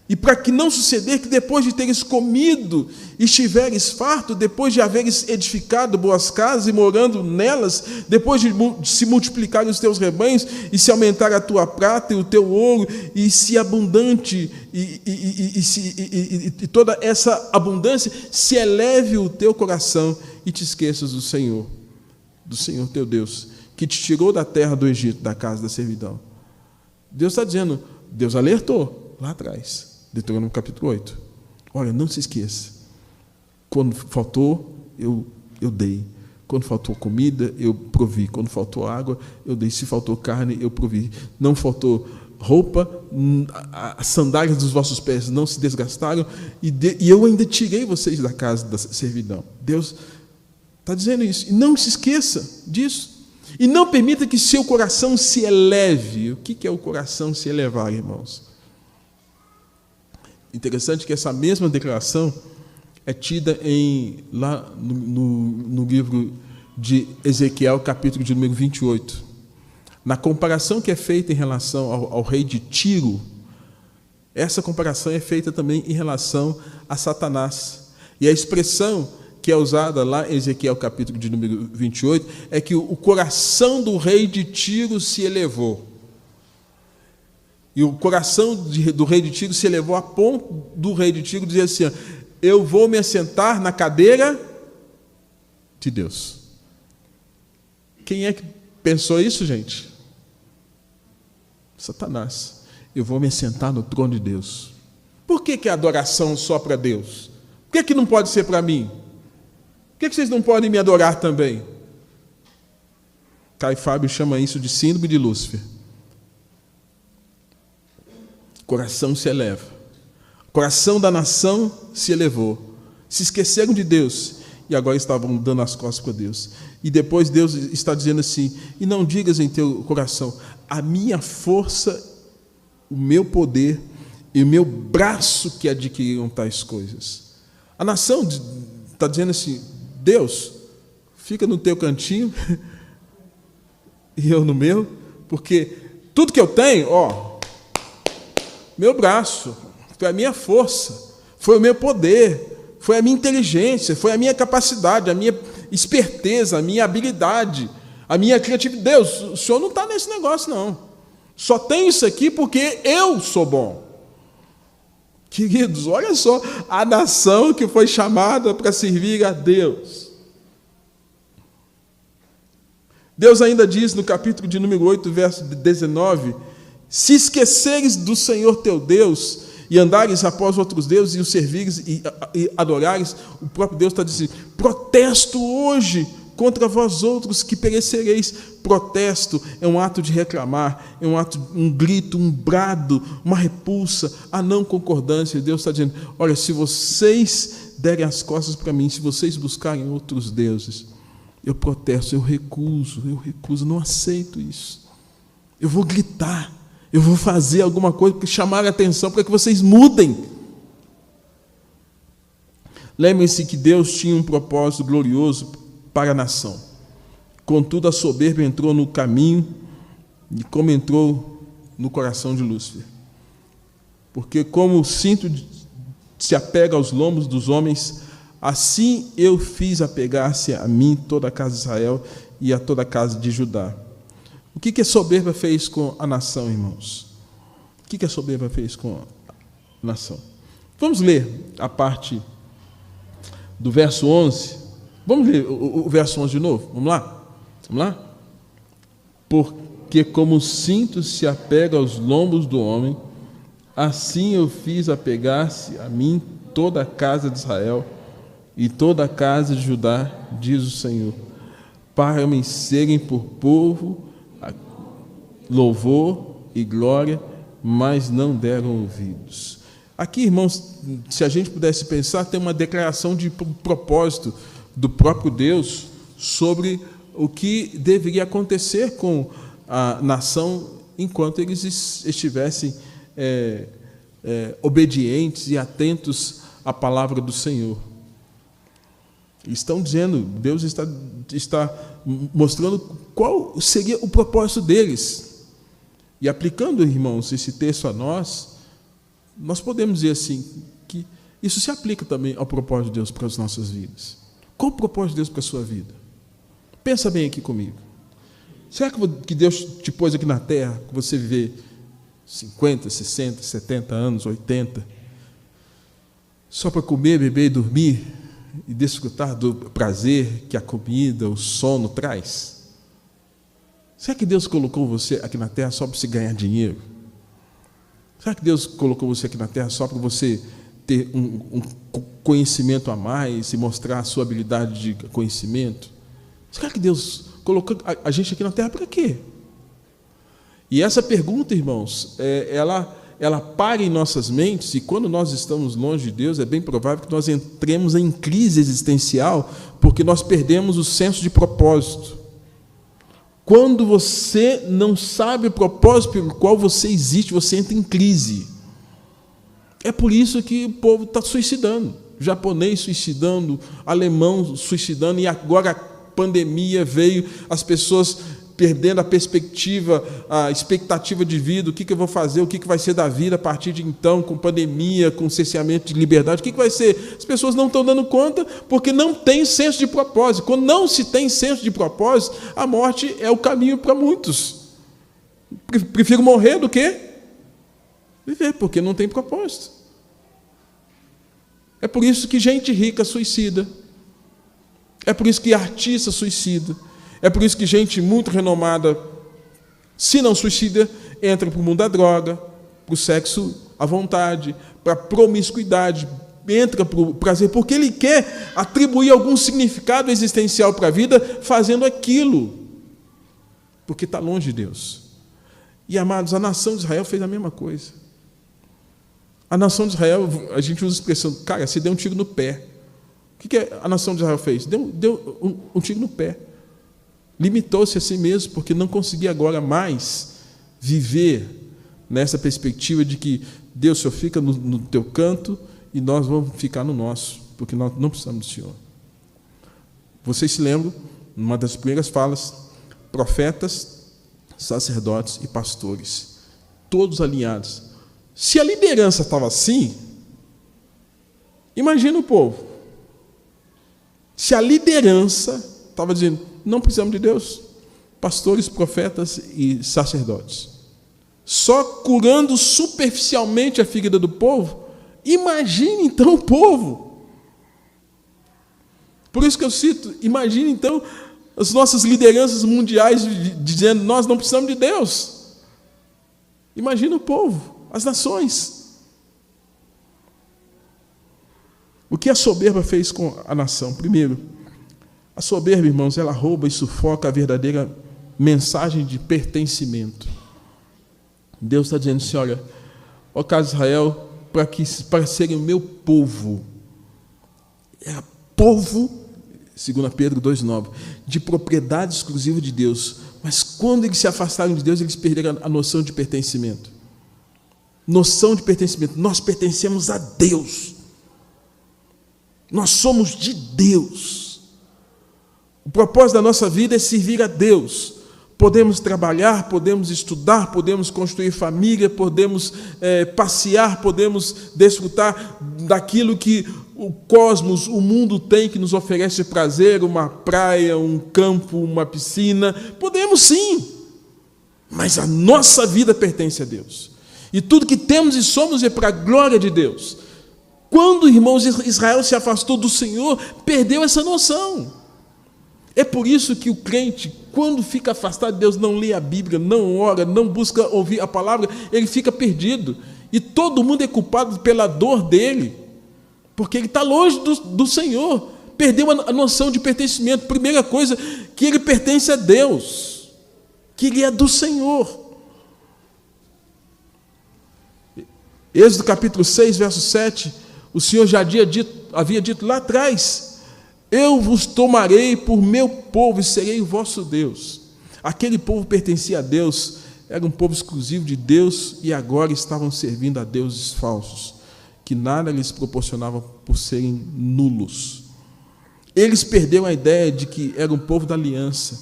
E para que não suceder que depois de teres comido e estiveres farto, depois de haveres edificado boas casas e morando nelas, depois de se multiplicarem os teus rebanhos e se aumentar a tua prata e o teu ouro e se abundante e toda essa abundância se eleve o teu coração e te esqueças do Senhor teu Deus, que te tirou da terra do Egito, da casa da servidão. Deus está dizendo, Deus alertou lá atrás. Deuteronômio capítulo 8. Olha, não se esqueça. Quando faltou, eu dei. Quando faltou comida, eu provi. Quando faltou água, eu dei. Se faltou carne, eu provi. Não faltou roupa, as sandálias dos vossos pés não se desgastaram, e eu ainda tirei vocês da casa da servidão. Deus está dizendo isso. E não se esqueça disso. E não permita que seu coração se eleve. O que é o coração se elevar, irmãos? Interessante que essa mesma declaração é tida lá no livro de Ezequiel, capítulo de número 28. Na comparação que é feita em relação ao rei de Tiro, essa comparação é feita também em relação a Satanás. E a expressão que é usada lá em Ezequiel, capítulo de número 28, é que o coração do rei de Tiro se elevou. E o coração do rei de Tiro se elevou a ponto do rei de Tiro dizer assim, eu vou me assentar na cadeira de Deus. Quem é que pensou isso, gente? Satanás. Eu vou me assentar no trono de Deus. Por que é adoração só para Deus? Por que não pode ser para mim? Por que vocês não podem me adorar também? Caio Fábio chama isso de síndrome de Lúcifer. O coração se eleva. O coração da nação se elevou. Se esqueceram de Deus e agora estavam dando as costas para Deus. E depois Deus está dizendo assim, e não digas em teu coração, a minha força, o meu poder e o meu braço que adquiriram tais coisas. A nação está dizendo assim, Deus, fica no teu cantinho e eu no meu, porque tudo que eu tenho, meu braço, foi a minha força, foi o meu poder, foi a minha inteligência, foi a minha capacidade, a minha esperteza, a minha habilidade, a minha criatividade. Deus, o Senhor não está nesse negócio, não. Só tenho isso aqui porque eu sou bom. Queridos, olha só a nação que foi chamada para servir a Deus. Deus ainda diz no capítulo de número 8, verso 19, se esqueceres do Senhor teu Deus e andares após outros deuses e os servires e adorares, o próprio Deus está dizendo, protesto hoje contra vós outros que perecereis. Protesto é um ato de reclamar, é um grito, um brado, uma repulsa, a não concordância. Deus está dizendo, olha, se vocês derem as costas para mim, se vocês buscarem outros deuses, eu protesto, eu recuso, não aceito isso. Eu vou gritar, eu vou fazer alguma coisa para chamar a atenção, para que vocês mudem. Lembrem-se que Deus tinha um propósito glorioso para a nação. Contudo, a soberba entrou no caminho e como entrou no coração de Lúcifer. Porque como o cinto se apega aos lombos dos homens, assim eu fiz apegar-se a mim toda a casa de Israel e a toda a casa de Judá. O que a soberba fez com a nação, irmãos? O que a soberba fez com a nação? Vamos ler a parte do verso 11. Vamos ler o verso 11 de novo? Vamos lá? Vamos lá? Porque como o cinto se apega aos lombos do homem, assim eu fiz apegar-se a mim toda a casa de Israel e toda a casa de Judá, diz o Senhor, para me serem por povo, louvor e glória, mas não deram ouvidos. Aqui, irmãos, se a gente pudesse pensar, tem uma declaração de propósito do próprio Deus sobre o que deveria acontecer com a nação enquanto eles estivessem obedientes e atentos à palavra do Senhor. Estão dizendo, Deus está mostrando qual seria o propósito deles. E aplicando, irmãos, esse texto a nós podemos dizer assim, que isso se aplica também ao propósito de Deus para as nossas vidas. Qual o propósito de Deus para a sua vida? Pensa bem aqui comigo. Será que Deus te pôs aqui na terra, que você viver 50, 60, 70 anos, 80, só para comer, beber e dormir e desfrutar do prazer que a comida, o sono traz? Será que Deus colocou você aqui na terra só para você ganhar dinheiro? Será que Deus colocou você aqui na terra só para você ter um conhecimento a mais e mostrar a sua habilidade de conhecimento? Será que Deus colocou a gente aqui na terra para quê? E essa pergunta, irmãos, ela para em nossas mentes, e quando nós estamos longe de Deus, é bem provável que nós entremos em crise existencial, porque nós perdemos o senso de propósito. Quando você não sabe o propósito pelo qual você existe, você entra em crise. É por isso que o povo está suicidando. Japonês suicidando, alemão suicidando, e agora a pandemia veio, as pessoas perdendo a perspectiva, a expectativa de vida, o que eu vou fazer, o que vai ser da vida a partir de então, com pandemia, com cerceamento de liberdade, o que vai ser? As pessoas não estão dando conta porque não tem senso de propósito. Quando não se tem senso de propósito, a morte é o caminho para muitos. Prefiro morrer do que viver, porque não tem propósito. É por isso que gente rica suicida. É por isso que artista suicida. É por isso que gente muito renomada, se não suicida, entra para o mundo da droga, para o sexo à vontade, para a promiscuidade, entra para o prazer, porque ele quer atribuir algum significado existencial para a vida fazendo aquilo, porque está longe de Deus. E, amados, a nação de Israel fez a mesma coisa. A nação de Israel, a gente usa a expressão, cara, se deu um tiro no pé. O que a nação de Israel fez? Deu um tiro no pé. Limitou-se a si mesmo, porque não conseguia agora mais viver nessa perspectiva de que Deus só fica no teu canto e nós vamos ficar no nosso, porque nós não precisamos do Senhor. Vocês se lembram, numa das primeiras falas, profetas, sacerdotes e pastores, todos alinhados. Se a liderança estava assim, imagina o povo. Se a liderança estava dizendo, não precisamos de Deus, pastores, profetas e sacerdotes. Só curando superficialmente a ferida do povo. Imagine então o povo. Por isso que eu cito, imagine então as nossas lideranças mundiais dizendo: nós não precisamos de Deus. Imagina o povo, as nações. O que a soberba fez com a nação? Primeiro, a soberba, irmãos, ela rouba e sufoca a verdadeira mensagem de pertencimento. Deus está dizendo assim: olha, ó casa de Israel, para serem o meu povo, era povo, 2 Pedro 2,9, de propriedade exclusiva de Deus. Mas quando eles se afastaram de Deus, eles perderam a noção de pertencimento. Noção de pertencimento. Nós pertencemos a Deus. Nós somos de Deus. O propósito da nossa vida é servir a Deus. Podemos trabalhar, podemos estudar, podemos construir família, podemos passear, podemos desfrutar daquilo que o cosmos, o mundo tem, que nos oferece prazer, uma praia, um campo, uma piscina. Podemos sim, mas a nossa vida pertence a Deus. E tudo que temos e somos é para a glória de Deus. Quando, irmãos, Israel se afastou do Senhor, perdeu essa noção. É por isso que o crente, quando fica afastado de Deus, não lê a Bíblia, não ora, não busca ouvir a palavra, ele fica perdido. E todo mundo é culpado pela dor dele, porque ele está longe do Senhor, perdeu a noção de pertencimento. Primeira coisa, que ele pertence a Deus, que ele é do Senhor. Êxodo capítulo 6, verso 7, o Senhor já havia dito lá atrás: eu vos tomarei por meu povo e serei o vosso Deus. Aquele povo pertencia a Deus, era um povo exclusivo de Deus, e agora estavam servindo a deuses falsos, que nada lhes proporcionavam por serem nulos. Eles perderam a ideia de que era um povo da aliança.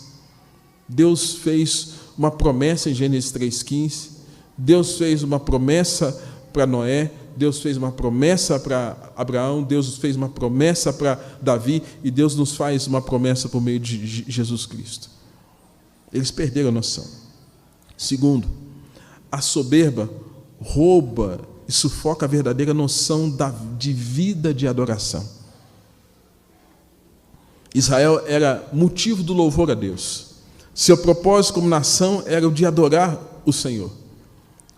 Deus fez uma promessa em Gênesis 3,15, Deus fez uma promessa para Noé, Deus fez uma promessa para Abraão, Deus fez uma promessa para Davi, e Deus nos faz uma promessa por meio de Jesus Cristo. Eles perderam a noção. Segundo, a soberba rouba e sufoca a verdadeira noção de vida de adoração. Israel era motivo do louvor a Deus. Seu propósito como nação era o de adorar o Senhor.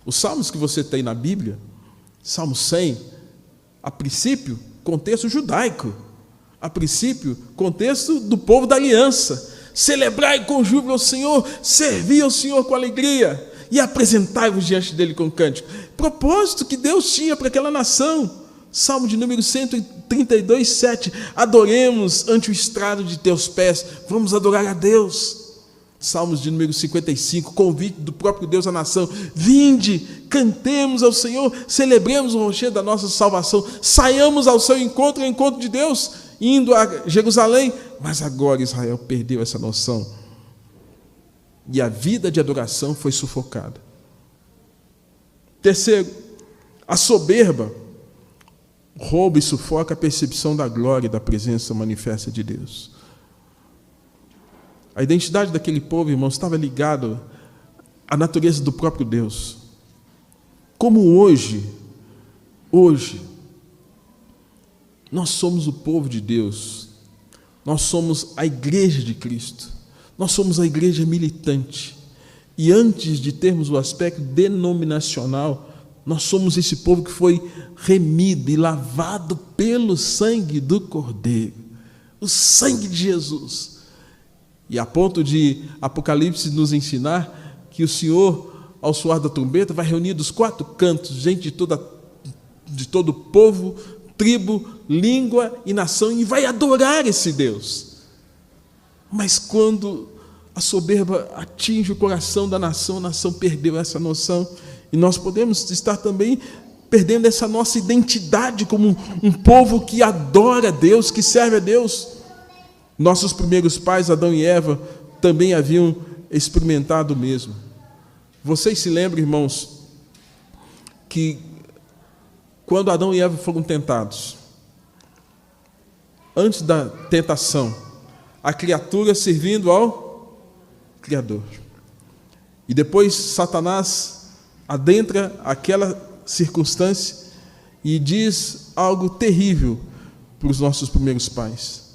Os salmos que você tem na Bíblia, Salmo 100, a princípio, contexto judaico. A princípio, contexto do povo da aliança. Celebrai com júbilo ao Senhor, servi ao Senhor com alegria e apresentai-vos diante dele com cântico. Propósito que Deus tinha para aquela nação. Salmo de número 132, 7. Adoremos ante o estrado de teus pés. Vamos adorar a Deus. Salmos de número 55, convite do próprio Deus à nação: vinde, cantemos ao Senhor, celebremos o rochedo da nossa salvação, saiamos ao seu encontro, ao encontro de Deus, indo a Jerusalém. Mas agora Israel perdeu essa noção, e a vida de adoração foi sufocada. Terceiro, a soberba rouba e sufoca a percepção da glória e da presença manifesta de Deus. A identidade daquele povo, irmãos, estava ligada à natureza do próprio Deus. Como hoje, nós somos o povo de Deus, nós somos a igreja de Cristo, nós somos a igreja militante, e antes de termos o aspecto denominacional, nós somos esse povo que foi remido e lavado pelo sangue do Cordeiro, o sangue de Jesus. E a ponto de Apocalipse nos ensinar que o Senhor, ao soar da trombeta, vai reunir dos quatro cantos gente de todo povo, tribo, língua e nação, e vai adorar esse Deus. Mas quando a soberba atinge o coração da nação, a nação perdeu essa noção, e nós podemos estar também perdendo essa nossa identidade como um povo que adora a Deus, que serve a Deus. Nossos primeiros pais, Adão e Eva, também haviam experimentado o mesmo. Vocês se lembram, irmãos, que quando Adão e Eva foram tentados, antes da tentação, a criatura servindo ao Criador. E depois Satanás adentra aquela circunstância e diz algo terrível para os nossos primeiros pais.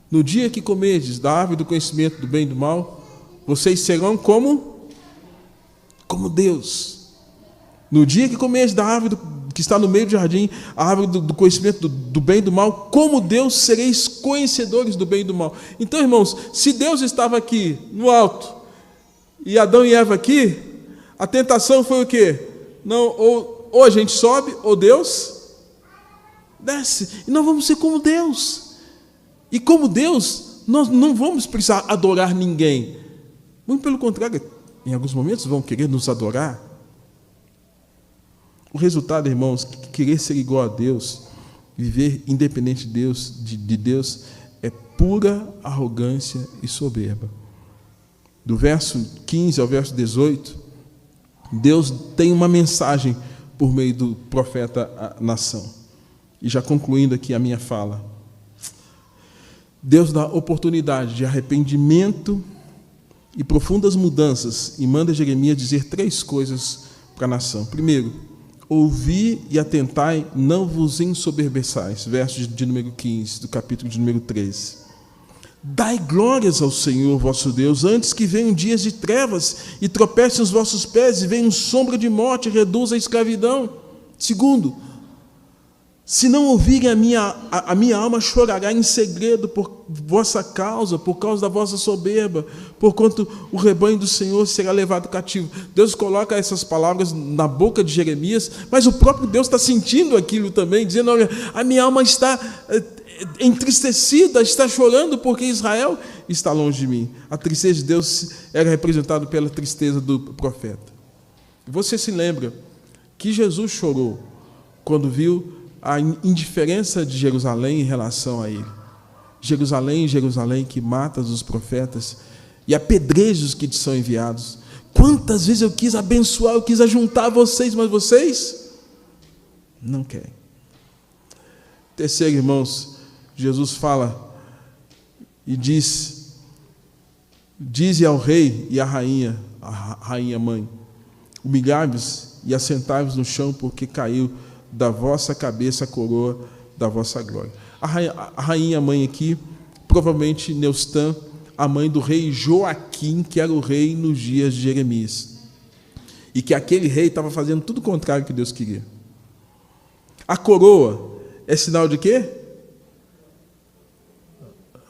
No dia que comerdes da árvore do conhecimento do bem e do mal, vocês serão como Deus. No dia que comerdes da árvore que está no meio do jardim, a árvore do conhecimento do bem e do mal, como Deus sereis conhecedores do bem e do mal. Então, irmãos, se Deus estava aqui no alto e Adão e Eva aqui, a tentação foi o quê? Não, ou a gente sobe, ou Deus desce. E nós vamos ser como Deus. E como Deus, nós não vamos precisar adorar ninguém. Muito pelo contrário, em alguns momentos vão querer nos adorar. O resultado, irmãos, querer ser igual a Deus, viver independente de Deus, é pura arrogância e soberba. Do verso 15 ao verso 18, Deus tem uma mensagem por meio do profeta à nação. E já concluindo aqui a minha fala, Deus dá oportunidade de arrependimento e profundas mudanças e manda Jeremias dizer 3 coisas para a nação. Primeiro, ouvi e atentai, não vos ensoberbeçais. Verso de número 15, do capítulo de número 13. Dai glórias ao Senhor vosso Deus, antes que venham dias de trevas e tropecem os vossos pés, e venham sombra de morte e reduza a escravidão. Segundo, se não ouvirem a minha alma chorará em segredo por vossa causa, por causa da vossa soberba, porquanto o rebanho do Senhor será levado cativo. Deus coloca essas palavras na boca de Jeremias, mas o próprio Deus está sentindo aquilo também, dizendo, olha, a minha alma está entristecida, está chorando porque Israel está longe de mim. A tristeza de Deus era representada pela tristeza do profeta. Você se lembra que Jesus chorou quando viu a indiferença de Jerusalém em relação a ele. Jerusalém, Jerusalém, que matas os profetas e apedreja os que te são enviados. Quantas vezes eu quis abençoar, eu quis ajuntar vocês, mas vocês não querem. Terceiro, irmãos, Jesus fala e diz: dize ao rei e à rainha mãe, humilhai-vos e assentai-vos no chão, porque caiu da vossa cabeça a coroa da vossa glória. A rainha mãe aqui, provavelmente Neustã, a mãe do rei Joaquim, que era o rei nos dias de Jeremias. E que aquele rei estava fazendo tudo o contrário que Deus queria. A coroa é sinal de quê?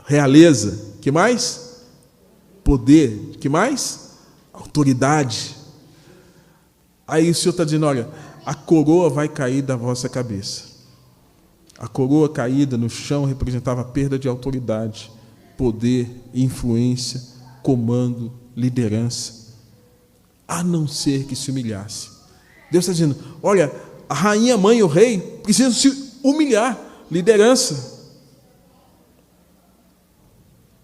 Realeza. Que mais? Poder. Que mais? Autoridade. Aí o Senhor está dizendo, olha, a coroa vai cair da vossa cabeça. A coroa caída no chão representava a perda de autoridade, poder, influência, comando, liderança, a não ser que se humilhasse. Deus está dizendo, olha, a rainha mãe e o rei precisam se humilhar, liderança.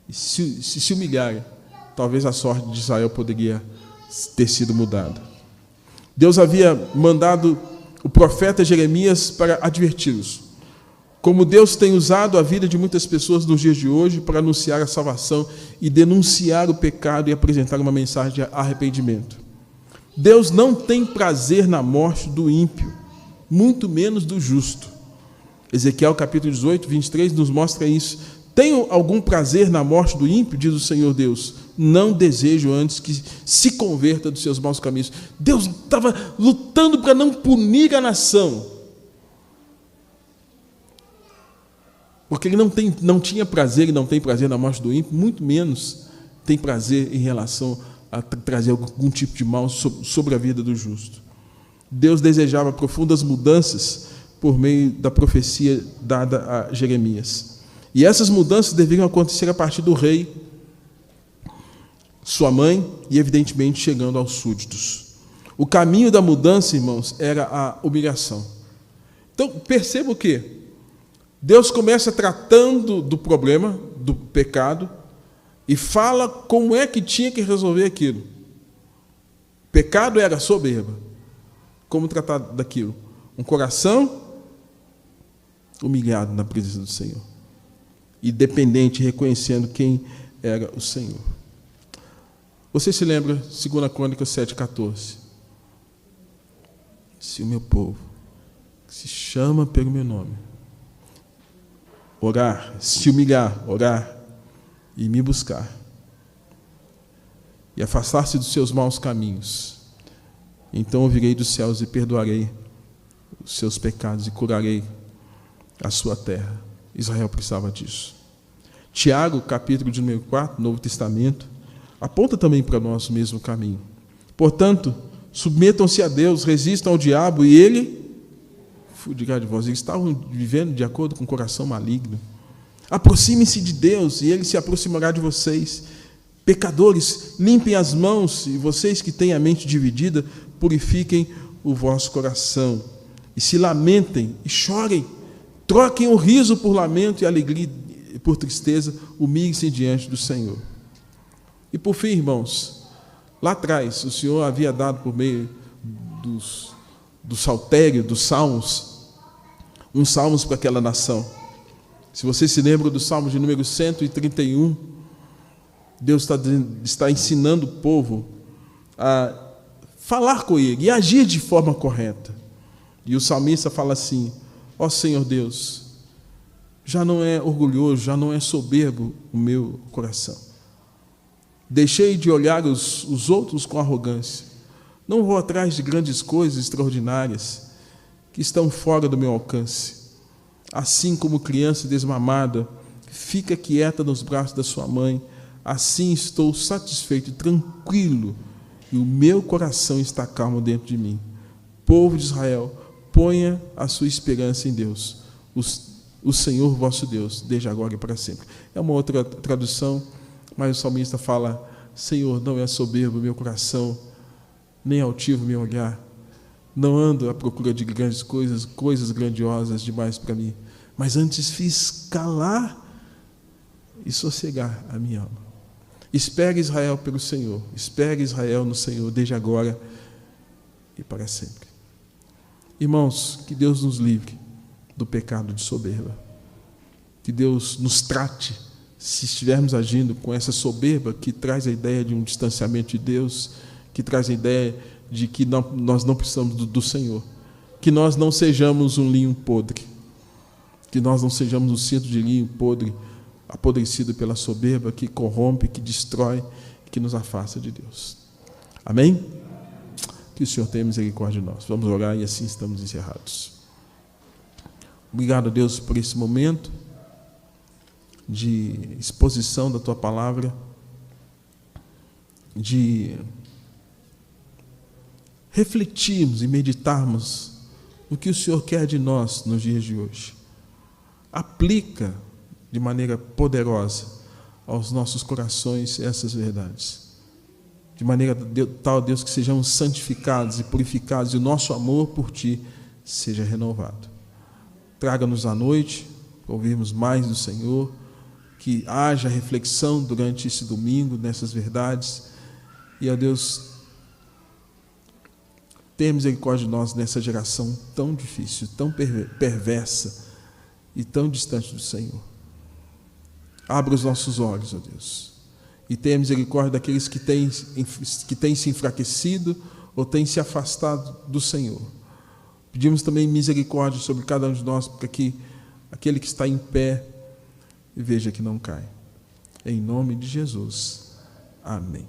E se humilharem, talvez a sorte de Israel poderia ter sido mudada. Deus havia mandado o profeta Jeremias para adverti-los. Como Deus tem usado a vida de muitas pessoas nos dias de hoje para anunciar a salvação e denunciar o pecado e apresentar uma mensagem de arrependimento. Deus não tem prazer na morte do ímpio, muito menos do justo. Ezequiel capítulo 18, 23 nos mostra isso. Tenho algum prazer na morte do ímpio, diz o Senhor Deus. Não desejo antes que se converta dos seus maus caminhos. Deus estava lutando para não punir a nação, porque ele não tinha prazer e não tem prazer na morte do ímpio, muito menos tem prazer em relação a trazer algum tipo de mal sobre a vida do justo. Deus desejava profundas mudanças por meio da profecia dada a Jeremias. E essas mudanças deveriam acontecer a partir do rei, sua mãe e, evidentemente, chegando aos súditos. O caminho da mudança, irmãos, era a humilhação. Então, perceba o quê? Deus começa tratando do problema, do pecado, e fala como é que tinha que resolver aquilo. Pecado era soberba. Como tratar daquilo? Um coração humilhado na presença do Senhor. E dependente, reconhecendo quem era o Senhor. Você se lembra, 2 Crônicas 7,14? Se o meu povo, que se chama pelo meu nome, orar, se humilhar, orar e me buscar, e afastar-se dos seus maus caminhos, então ouvirei dos céus e perdoarei os seus pecados e curarei a sua terra. Israel precisava disso. Tiago, capítulo de número 4, Novo Testamento, aponta também para nós o mesmo caminho. Portanto, submetam-se a Deus, resistam ao diabo e ele fugirá de vós. Eles estavam vivendo de acordo com o coração maligno. Aproximem-se de Deus e ele se aproximará de vocês. Pecadores, limpem as mãos, e vocês que têm a mente dividida, purifiquem o vosso coração. E se lamentem e chorem. Troquem o riso por lamento e alegria por tristeza. Humilhem-se diante do Senhor. E por fim, irmãos, lá atrás, o Senhor havia dado por meio do saltério, dos salmos, uns salmos para aquela nação. Se você se lembra do salmo de número 131, Deus está ensinando o povo a falar com Ele e agir de forma correta. E o salmista fala assim: ó Senhor Deus, já não é orgulhoso, já não é soberbo o meu coração. Deixei de olhar os outros com arrogância. Não vou atrás de grandes coisas extraordinárias que estão fora do meu alcance. Assim como criança desmamada fica quieta nos braços da sua mãe, assim estou satisfeito e tranquilo, e o meu coração está calmo dentro de mim. Povo de Israel, ponha a sua esperança em Deus, o Senhor vosso Deus, desde agora e para sempre. É uma outra tradução, mas o salmista fala: Senhor, não é soberbo o meu coração, nem altivo o meu olhar. Não ando à procura de grandes coisas grandiosas demais para mim, mas antes fiz calar e sossegar a minha alma. Espere Israel pelo Senhor, espere Israel no Senhor, desde agora e para sempre. Irmãos, que Deus nos livre do pecado de soberba. Que Deus nos trate, se estivermos agindo com essa soberba que traz a ideia de um distanciamento de Deus, que traz a ideia de que nós não precisamos do Senhor. Que nós não sejamos um linho podre. Que nós não sejamos um cinto de linho podre, apodrecido pela soberba, que corrompe, que destrói, que nos afasta de Deus. Amém? Que o Senhor tenha misericórdia de nós. Vamos orar e assim estamos encerrados. Obrigado, Deus, por esse momento de exposição da Tua Palavra, de refletirmos e meditarmos no que o Senhor quer de nós nos dias de hoje. Aplica de maneira poderosa aos nossos corações essas verdades. De maneira tal, Deus, que sejamos santificados e purificados e o nosso amor por Ti seja renovado. Traga-nos à noite para ouvirmos mais do Senhor, que haja reflexão durante esse domingo nessas verdades. E, ó Deus, tenha misericórdia de nós nessa geração tão difícil, tão perversa e tão distante do Senhor. Abra os nossos olhos, ó Deus, e tenha misericórdia daqueles que têm se enfraquecido ou têm se afastado do Senhor. Pedimos também misericórdia sobre cada um de nós, para que aquele que está em pé veja que não cai. Em nome de Jesus. Amém.